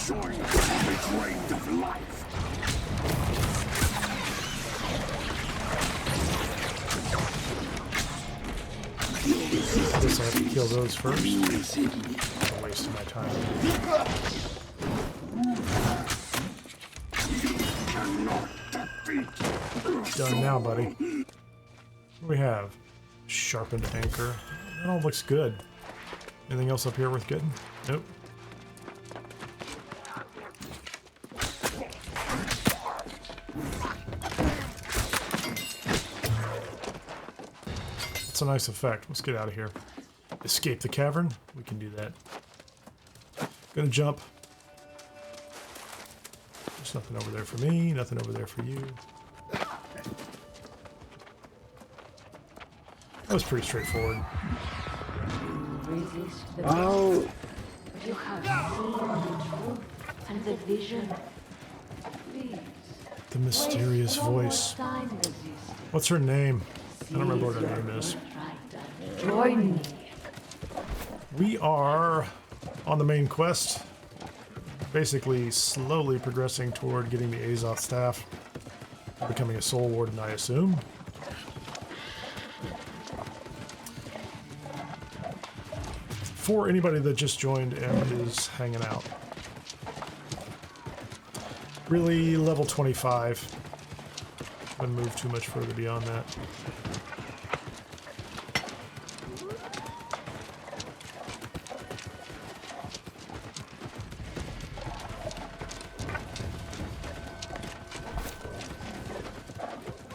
I guess I have to kill those first. I'm wasting my time. Done now, buddy. What do we have? Sharpened anchor. That all looks good. Anything else up here worth getting? Nope. It's a nice effect. Let's get out of here. Escape the cavern. We can do that. Gonna jump. There's nothing over there for me. Nothing over there for you. That was pretty straightforward. Oh. You have seen the truth and the vision. Please. The mysterious voice. What's her name? I don't remember what her name is. Join me. We are on the main quest. Basically slowly progressing toward getting the Azoth staff. Becoming a soul warden, I assume. For anybody that just joined and is hanging out. Really, level 25. Wouldn't move too much further beyond that.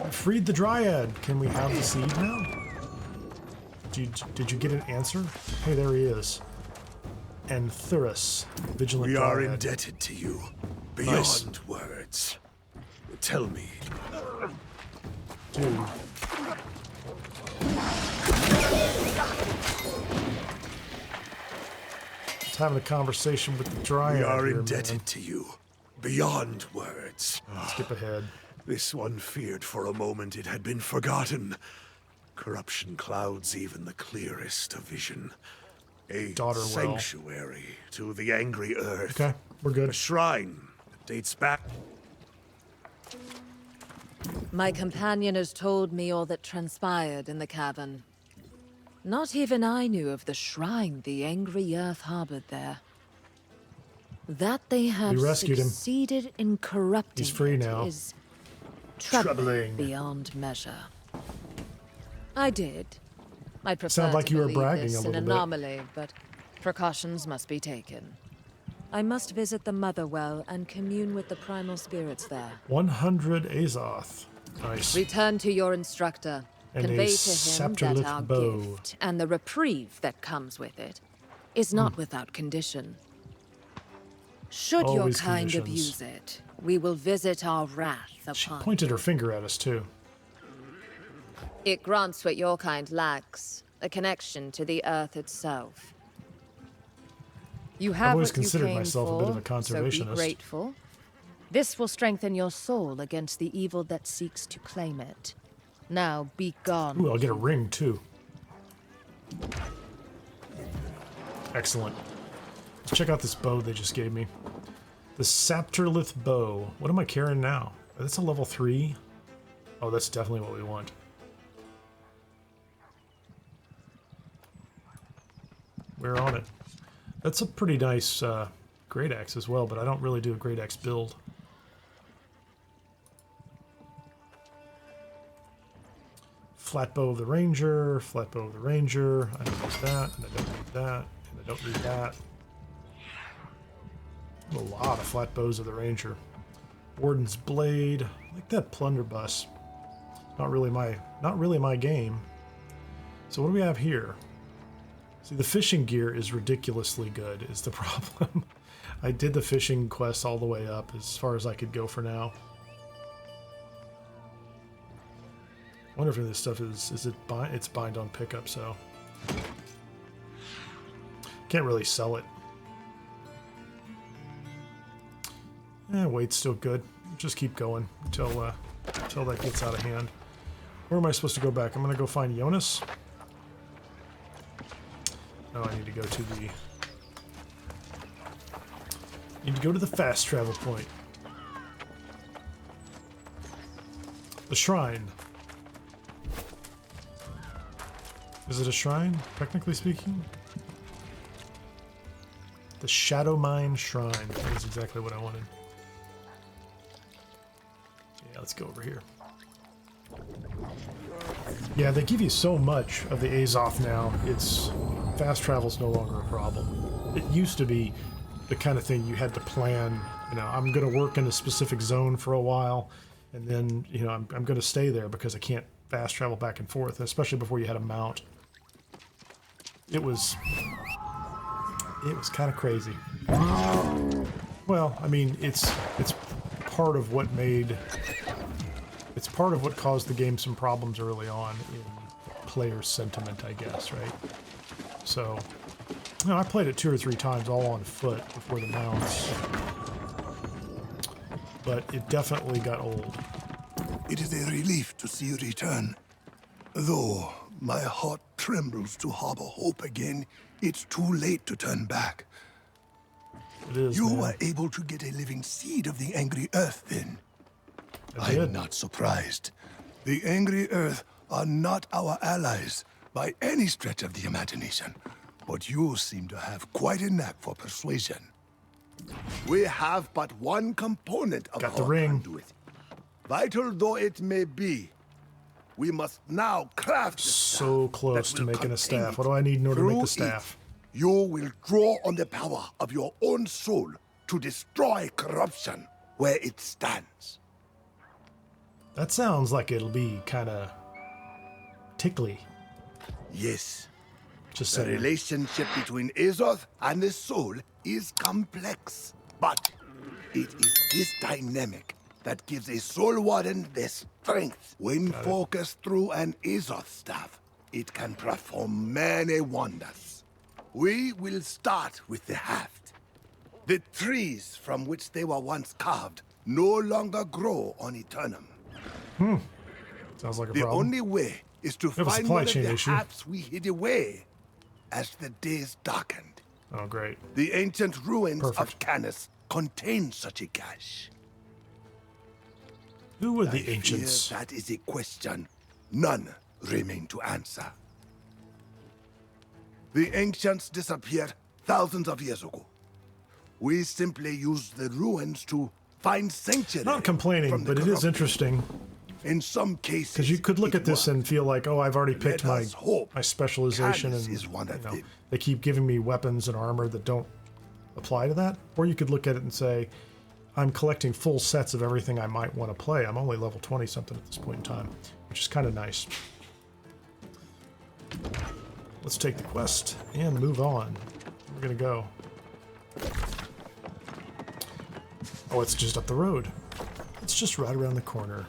I freed the Dryad. Can we have the seed now? Did you get an answer? Hey, there he is. And Thuris, Vigilant We Dryad. are indebted to you, beyond words. Tell me. Dude. Just having a conversation with the Dryad. We are here, indebted man. to you, beyond words. Skip ahead. This one feared for a moment it had been forgotten. Corruption clouds even the clearest of vision. A Daughter well. sanctuary to the angry earth. Okay, we're A good. shrine that dates back. My companion has told me all that transpired in the cavern. Not even I knew of the shrine the angry earth harbored there. That they have We rescued him. succeeded in corrupting He's free it now. is troubling Troubling. beyond measure. I did. I prefer Sound like to you were believe bragging this a an little bit. anomaly, but precautions must be taken. I must visit the Mother Well and commune with the primal spirits there. 100 Azoth. Nice. Return to your instructor. And Convey a to him scepter-lit that our bow. gift and the reprieve that comes with it is not without condition. Should Always your kind conditions. abuse it, we will visit our wrath She upon pointed her finger at us, too. it. Grants what your kind lacks, a connection to the earth itself. You have always what you considered came myself a bit of a for, so conservationist. be grateful. This will strengthen your soul against the evil that seeks to claim it. Now be gone. Ooh, I'll get a ring, too. Excellent. Let's check out this bow they just gave me. The Sapterlith bow. What am I carrying now? That's a level 3. Oh, that's definitely what we want. We're on it. That's a pretty nice great axe as well, but I don't really do a great axe build. Flat bow of the ranger, flat bow of the ranger. I don't need that, and I don't need that, and I don't need that. A lot of flat bows of the ranger. Warden's blade. I like that plunderbuss. Not really my game. So what do we have here? See, the fishing gear is ridiculously good, is the problem. I did the fishing quest all the way up as far as I could go for now. I wonder if this stuff it's bind on pickup, so can't really sell it. Weight's still good. Just keep going until that gets out of hand. Where am I supposed to go back? I'm gonna go find Jonas. No, I need to go to the Need to go to the fast travel point. The shrine. Is it a shrine, technically speaking? The Shadow Mine Shrine. That is exactly what I wanted. Yeah, let's go over here. Yeah, they give you so much of the Azoth now. It's fast travel's no longer a problem. It used to be the kind of thing you had to plan. You know, I'm going to work in a specific zone for a while, and then you know I'm going to stay there because I can't fast travel back and forth, especially before you had a mount. It was kind of crazy. Well, I mean, it's part of what made. It's part of what caused the game some problems early on in player sentiment, I guess, right? So, you know, I played it 2 or 3 times all on foot before the mounts. But it definitely got old. It is a relief to see you return. Though my heart trembles to harbor hope again, it's too late to turn back. It is, You man. were able to get a living seed of the Angry Earth then. I did. I'm not surprised. The Angry Earth are not our allies by any stretch of the imagination. But you seem to have quite a knack for persuasion. We have but one component of Got the our ring. conduit. Vital though it may be, we must now craft the So staff close that to will making a contain staff. it. What do I need in order to make the Through staff? it, you will draw on the power of your own soul to destroy corruption where it stands. That sounds like it'll be kind of tickly. Yes, Just the saying. relationship between Azoth and the soul is complex, but it is this dynamic that gives a soul warden the strength. When focused through an Azoth staff, it can perform many wonders. We will start with the haft. The trees from which they were once carved no longer grow on Aeternum. Sounds like a The problem. only way is to have a find supply one of chain the issue. hafts we hid away as the days darkened. Oh, great. The ancient ruins of Perfect. Canis contain such a cache. Who were I the fear ancients? that is a question none remain to answer. The ancients disappeared thousands of years ago. We simply use the ruins to find sanctuary. Not complaining, from the but it is corrupted. interesting In some cases, because you could look it at this worked. and feel like, oh, I've already picked Let my us hope specialization, Canis and is one of them. they keep giving me weapons and armor that don't apply to that. Or you could look at it and say, I'm collecting full sets of everything I might want to play. I'm only level 20 something at this point in time, which is kind of nice. Let's take the quest and move on. We're gonna go. Oh, it's just up the road. It's just right around the corner.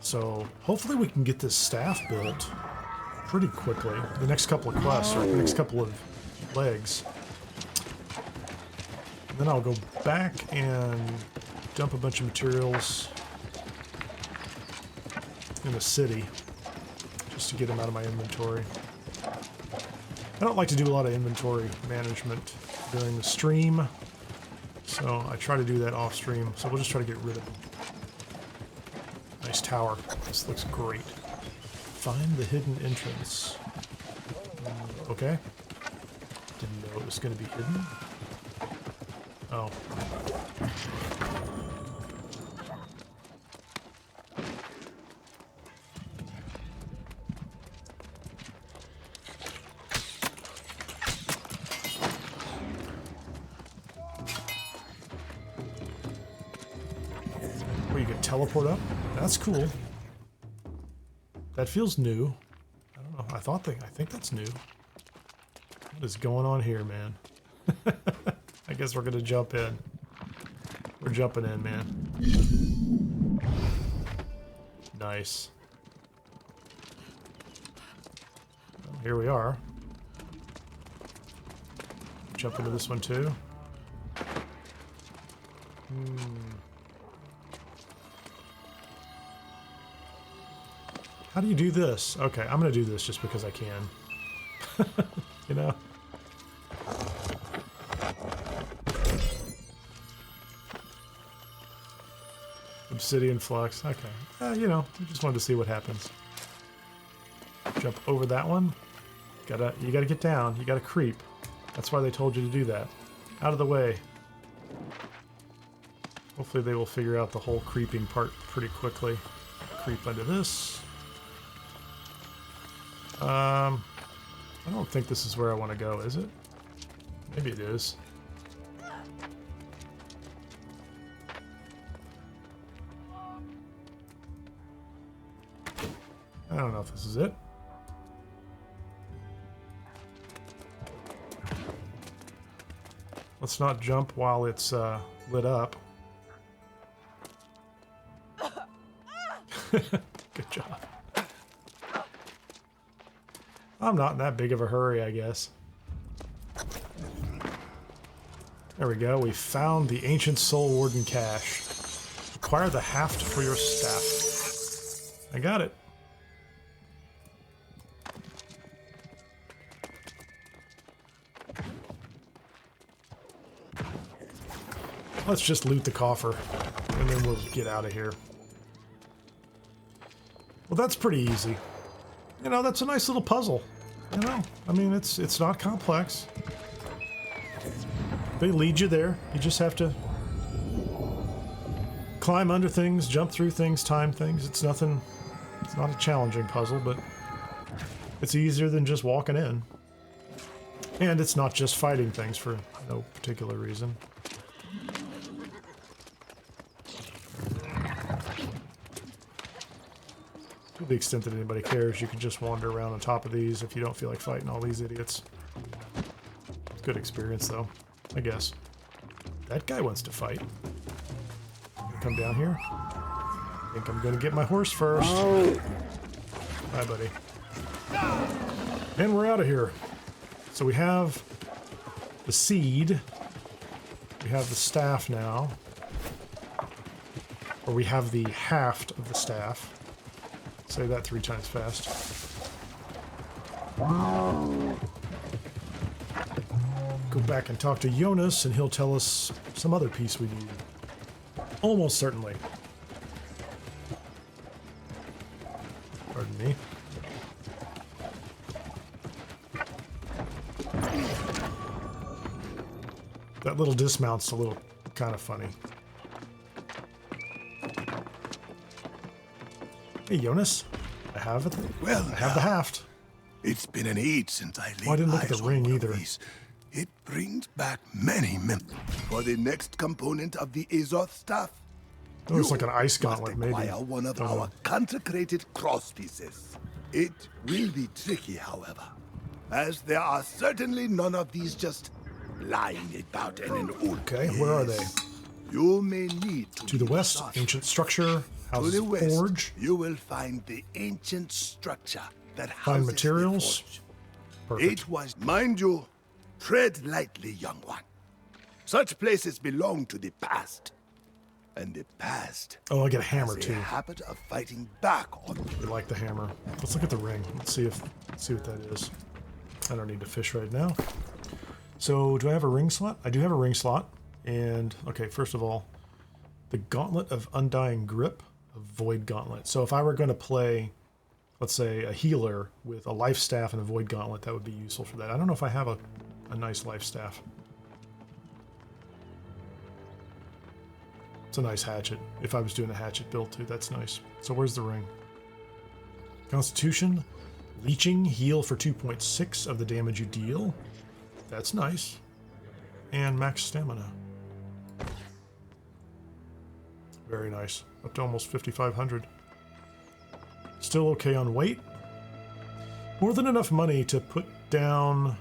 So hopefully we can get this staff built pretty quickly. The next couple of quests, or the next couple of legs. And then I'll go back and dump a bunch of materials in the city just to get them out of my inventory. I don't like to do a lot of inventory management during the stream, so I try to do that off stream. So we'll just try to get rid of them. Nice tower. This looks great. Find the hidden entrance. Okay. Didn't know it was going to be hidden. Oh. Where you can teleport up? That's cool. That feels new. I don't know. I think that's new. What is going on here, man? I guess we're gonna jump in. We're jumping in, man. Nice. Well, here we are. Jump into this one too. How do you do this? Okay, I'm gonna do this just because I can. You know? Obsidian flux. Okay. You know, I just wanted to see what happens. Jump over that one. You gotta get down. You gotta creep. That's why they told you to do that. Out of the way. Hopefully they will figure out the whole creeping part pretty quickly. Creep under this. I don't think this is where I want to go, is it? Maybe it is. I don't know if this is it. Let's not jump while it's lit up. Good job. I'm not in that big of a hurry, I guess. There we go. We found the ancient Soul Warden cache. Acquire the haft for your staff. I got it. Let's just loot the coffer, and then we'll get out of here. Well, that's pretty easy. You know, that's a nice little puzzle. You know, I mean, it's not complex. They lead you there. You just have to climb under things, jump through things, time things. It's nothing. It's not a challenging puzzle, but it's easier than just walking in. And it's not just fighting things for no particular reason. To the extent that anybody cares, you can just wander around on top of these if you don't feel like fighting all these idiots. Good experience, though, I guess. That guy wants to fight. Come down here. I think I'm gonna get my horse first. Oh. Bye, buddy. And we're out of here. So we have the seed. We have the staff now. Or we have the haft of the staff. Say that 3 times fast. Go back and talk to Jonas, and he'll tell us some other piece we need. Almost certainly. Pardon me. That little dismount's a little kind of funny. Hey, Jonas, I have it. Well, I have the haft. It's been an age since I laid Oh, I didn't look at eyes the on ring one of either. these. It brings back many memories. For the next component of the Azoth staff, It looks like an ice must gauntlet, maybe. acquire one of our consecrated cross pieces. It will be tricky, however, as there are certainly none of these just lying about in an old. Okay, where are they? You may need To the west, ancient structure, To houses the west, forge, you will find the ancient structure that houses find the materials. forge. Perfect. It was, mind you, tread lightly, young one. Such places belong to the past. And the past Oh, I get a hammer has too. a habit of fighting back on We like the hammer. Let's look at the ring. Let's see what that is. I don't need to fish right now. So, do I have a ring slot? I do have a ring slot. And okay, first of all, the Gauntlet of Undying Grip, a Void Gauntlet. So if I were going to play, let's say, a healer with a life staff and a Void Gauntlet, that would be useful for that. I don't know if I have a nice life staff. It's a nice hatchet. If I was doing a hatchet build too, that's nice. So where's the ring? Constitution, leeching, heal for 2.6 of the damage you deal. That's nice. And max stamina. Very nice. Up to almost 5,500. Still okay on weight. More than enough money to put down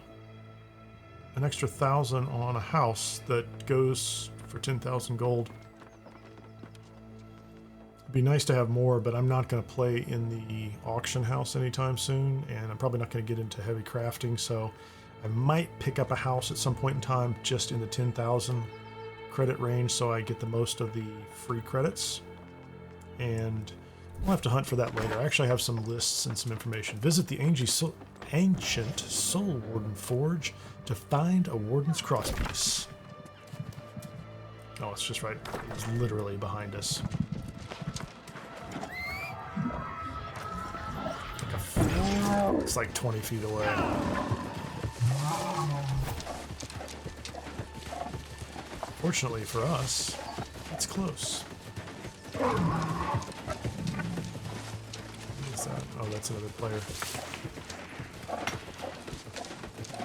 an extra 1,000 on a house that goes for 10,000 gold. It'd be nice to have more, but I'm not going to play in the auction house anytime soon, and I'm probably not going to get into heavy crafting, so I might pick up a house at some point in time just in the 10,000 credit range so I get the most of the free credits. And We'll have to hunt for that later. I actually have some lists and some information. Visit the ancient Soul Warden Forge to find a Warden's crosspiece. Oh, it's just right. It's literally behind us. It's like 20 feet away. Fortunately for us, it's close. What is that? Oh, that's another player.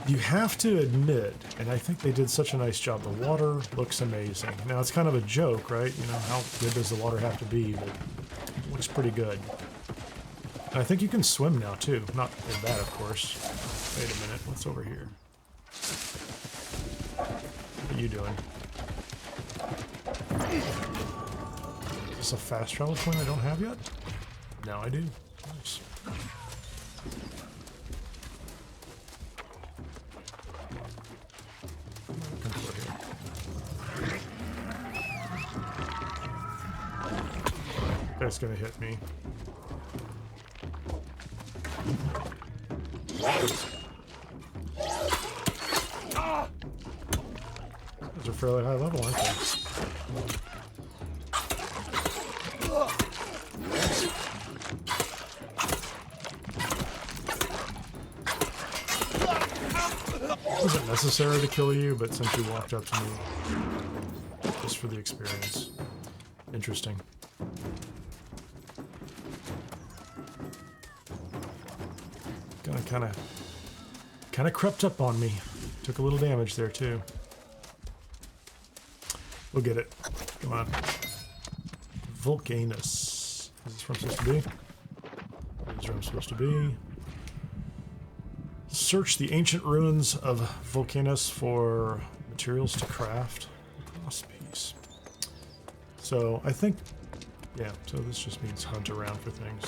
You have to admit, and I think they did such a nice job, the water looks amazing. Now, it's kind of a joke, right? You know, how good does the water have to be? But it looks pretty good. And I think you can swim now, too. Not in that, of course. Wait a minute. What's over here? What are you doing? Is this a fast travel point I don't have yet? Now I do. Nice. That's gonna hit me. Those are fairly high level, aren't they? It wasn't necessary to kill you, but since you walked up to me, just for the experience. Interesting. Kind of crept up on me. Took a little damage there too. We'll get it. Come on. Vulcanus. Is this where I'm supposed to be? This is where I'm supposed to be. Search the ancient ruins of Vulcanus for materials to craft a crosspiece. So I think, yeah. So this just means hunt around for things.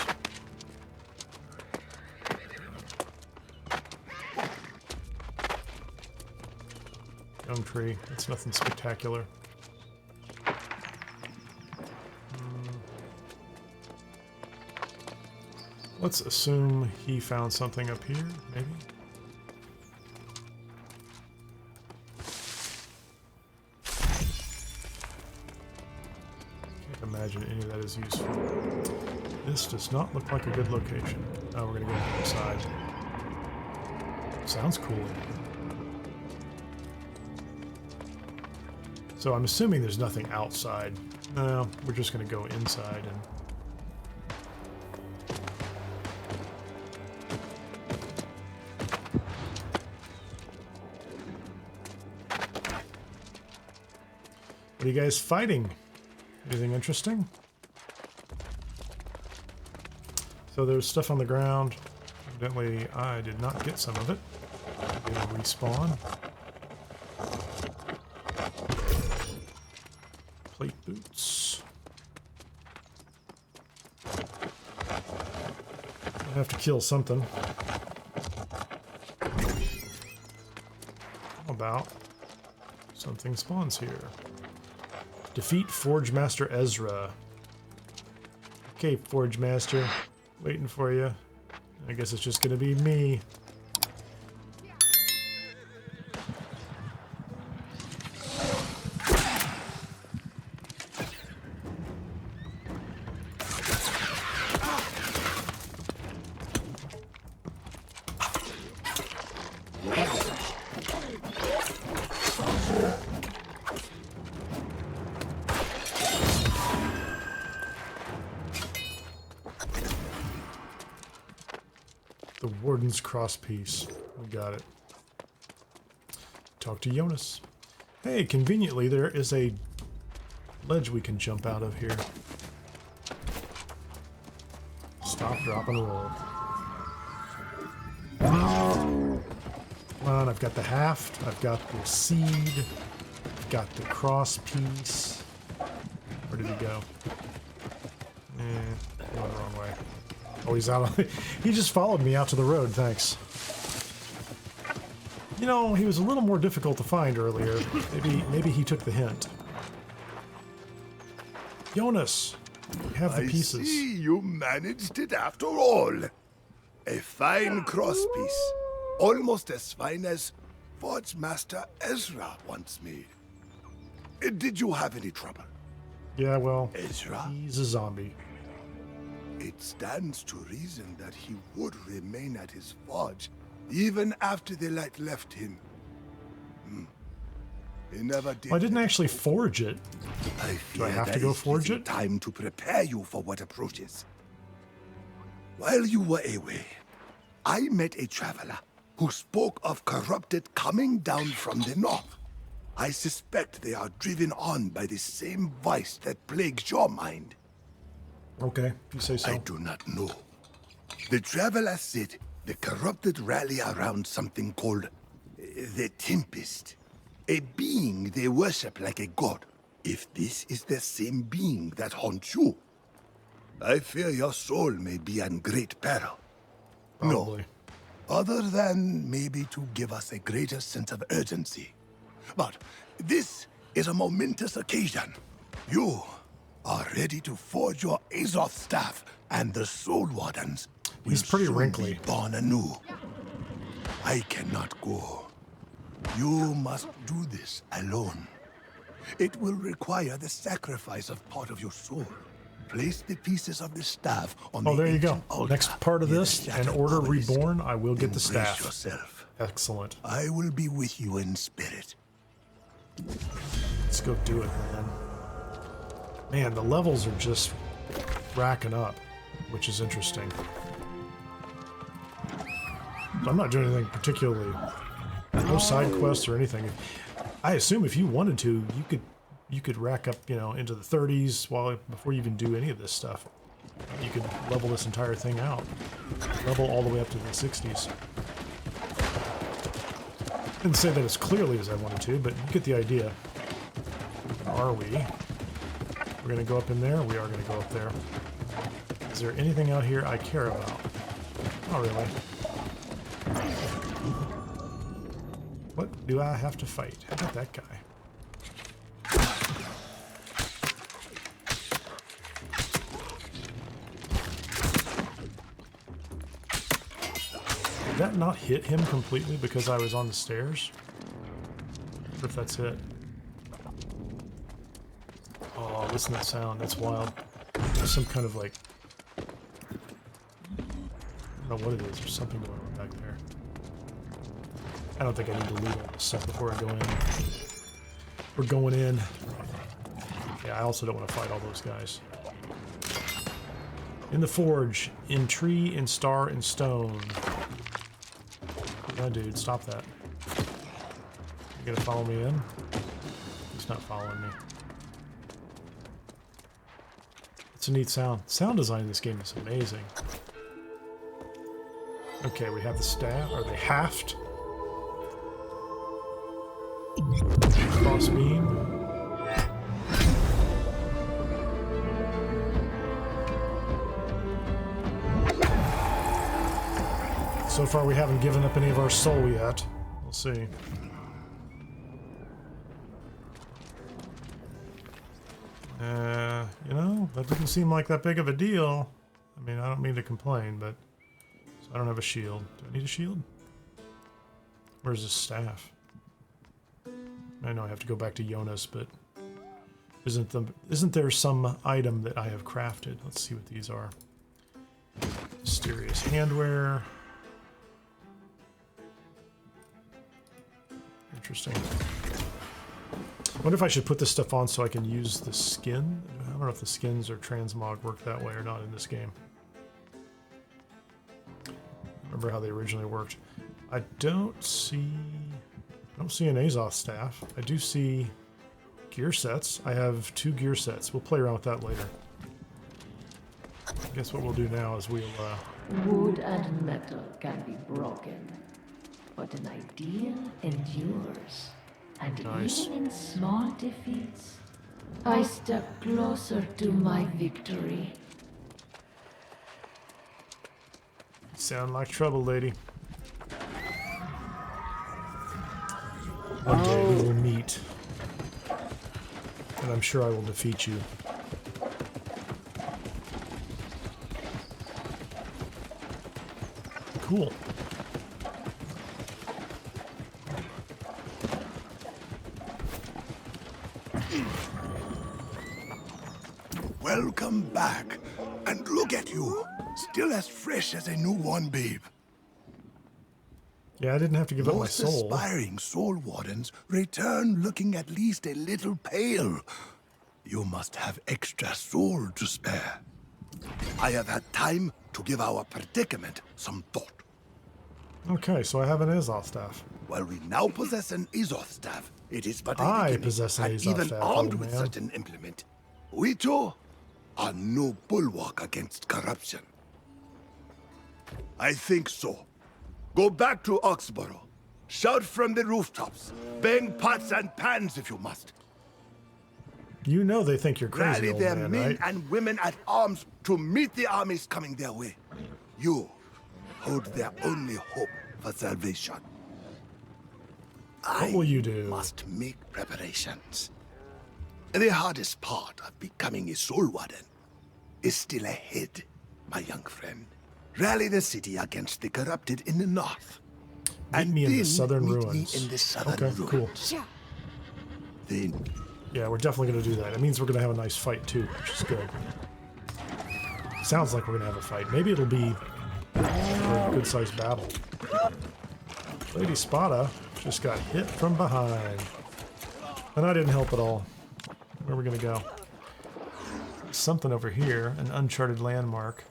Young tree. It's nothing spectacular. Let's assume he found something up here, maybe? Can't imagine any of that is useful. This does not look like a good location. Oh, we're gonna go inside. Sounds cool. So I'm assuming there's nothing outside. No, we're just going to go inside and... What are you guys fighting? Anything interesting? So there's stuff on the ground. Evidently, I did not get some of it. It'll respawn. Plate boots. I have to kill something. How about something spawns here? Defeat Forge Master Ezra. Okay, Forge Master. Waiting for you. I guess it's just gonna be me. The Warden's crosspiece. We got it. Talk to Jonas. Hey, conveniently there is a ledge we can jump out of here. Stop, drop, and roll. Come on, I've got the haft, I've got the seed, I've got the crosspiece. Where did he go? Going the wrong way. Oh, he's out on... He just followed me out to the road, thanks. You know, he was a little more difficult to find earlier. Maybe he took the hint. Jonas! We have the I pieces. see you managed it after all. A fine crosspiece. Almost as fine as Forge Master Ezra once made. Did you have any trouble? Yeah, well, Ezra? he's a zombie. It stands to reason that he would remain at his forge even after the light left him. He never did. Well, I didn't actually forge it. I fear I have to that go is forge little it? time to prepare you for what approaches. While you were away, I met a traveler who spoke of corrupted coming down from the north. I suspect they are driven on by the same vice that plagues your mind. Okay, you say so. I do not know. The traveler said the corrupted rally around something called the Tempest, a being they worship like a god. If this is the same being that haunts you, I fear your soul may be in great peril. Probably. No, other than maybe to give us a greater sense of urgency. But this is a momentous occasion. You are ready to forge your Azoth staff, and the Soul Wardens will He's pretty soon wrinkly. be born anew. I cannot go. You must do this alone. It will require the sacrifice of part of your soul. Place the pieces of the staff on Oh, the there you go. ancient altar Next part of near the this, an shattered Order obelisk. Reborn, I will get the Embrace staff. yourself. Excellent. I will be with you in spirit. Let's go do it, man. Man, the levels are just racking up, which is interesting. So I'm not doing anything particularly, no side quests or anything. I assume if you wanted to, you could rack up, you know, into the 30s before you even do any of this stuff. You could level this entire thing out, level all the way up to the 60s. Didn't say that as clearly as I wanted to, but you get the idea. Where are we? We're gonna go up in there. We are gonna go up there. Is there anything out here I care about? Not really. What do I have to fight? How about that guy? Did that not hit him completely because I was on the stairs? I wonder if that's it. Oh, listen to that sound. That's wild. There's some kind of like... I don't know what it is. There's something going on back there. I don't think I need to loot all this stuff before I go in. We're going in. Yeah, I also don't want to fight all those guys. In the forge, in tree, in star, in stone. No, dude, stop that. You gonna follow me in? He's not following me. It's a neat sound. Sound design in this game is amazing. Okay, we have the staff, or the haft. Cross beam. So far we haven't given up any of our soul yet. We'll see. You know, that didn't seem like that big of a deal. I mean, I don't mean to complain, but... So I don't have a shield. Do I need a shield? Where's the staff? I know I have to go back to Jonas, but... Isn't there some item that I have crafted? Let's see what these are. Mysterious handwear. Interesting. I wonder if I should put this stuff on so I can use the skin. I don't know if the skins or transmog work that way or not in this game. Remember how they originally worked. I don't see an Azoth staff. I do see gear sets. I have 2 gear sets. We'll play around with that later. I guess what we'll do now is we'll Wood and metal can be broken, but an ideal endures. And Nice. even in small defeats, I step closer to my victory. sound like trouble, lady. One day we will meet. And I'm sure I will defeat you. cool. Welcome back. And look at you, still as fresh as a newborn babe. Yeah, I didn't have to give up my Most soul. aspiring soul wardens return looking at least a little pale. You must have extra soul to spare. I have had time to give our predicament some thought. Okay, so I have an Azoth staff. While we now possess an Azoth staff, it is but a I beginning, possess an and Azoth even staff, armed old with man. such an implement, we too are no bulwark against corruption. I think so. Go back to Oxborough. Shout from the rooftops. Bang pots and pans if you must. You know they think you're crazy, Rally old their man, men right? and women at arms to meet the armies coming their way. You hold their only hope for salvation. What will you do? Must make preparations. The hardest part of becoming a soul warden is still ahead, my young friend. Rally the city against the corrupted in the north. Meet me in the then southern meet ruins. Me in the southern Okay, cool. ruins. Then Yeah, we're definitely going to do that. It means we're going to have a nice fight, too, which is good. Sounds like we're going to have a fight. Maybe it'll be a good-sized battle. Lady Spada just got hit from behind. And I didn't help at all. Where are we going to go? Something over here, an uncharted landmark.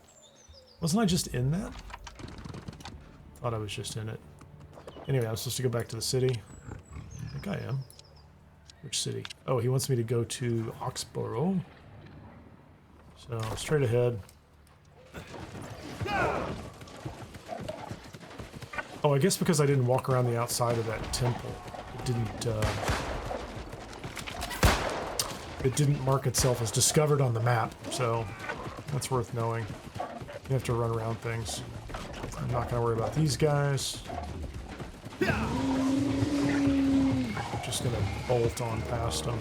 Wasn't I just in that? Thought I was just in it. Anyway, I'm supposed to go back to the city. I think I am. Which city? Oh, he wants me to go to Oxborough. So, straight ahead. Oh, I guess because I didn't walk around the outside of that temple, it didn't mark itself as discovered on the map, so that's worth knowing. You have to run around things. I'm not going to worry about these guys. Just going to bolt on past them.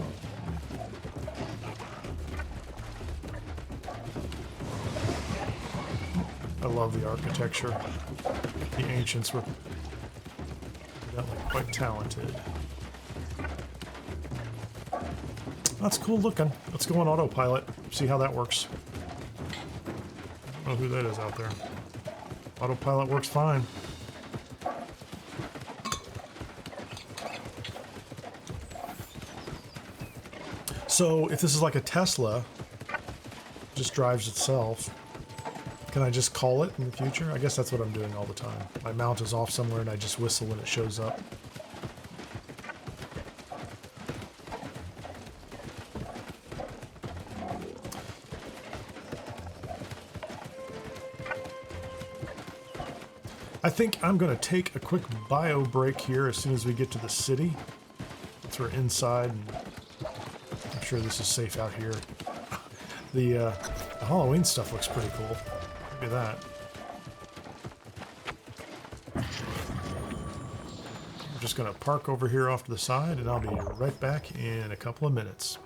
I love the architecture. The ancients were evidently quite talented. That's cool looking. Let's go on autopilot, see how that works. I don't know who that is out there. Autopilot works fine. So if this is like a Tesla, just drives itself, can I just call it in the future? I guess that's what I'm doing all the time. My mount is off somewhere and I just whistle when it shows up. I think I'm going to take a quick bio break here as soon as we get to the city. Once we're inside, and I'm sure this is safe out here. The Halloween stuff looks pretty cool. Look at that. I'm just going to park over here off to the side, and I'll be right back in a couple of minutes.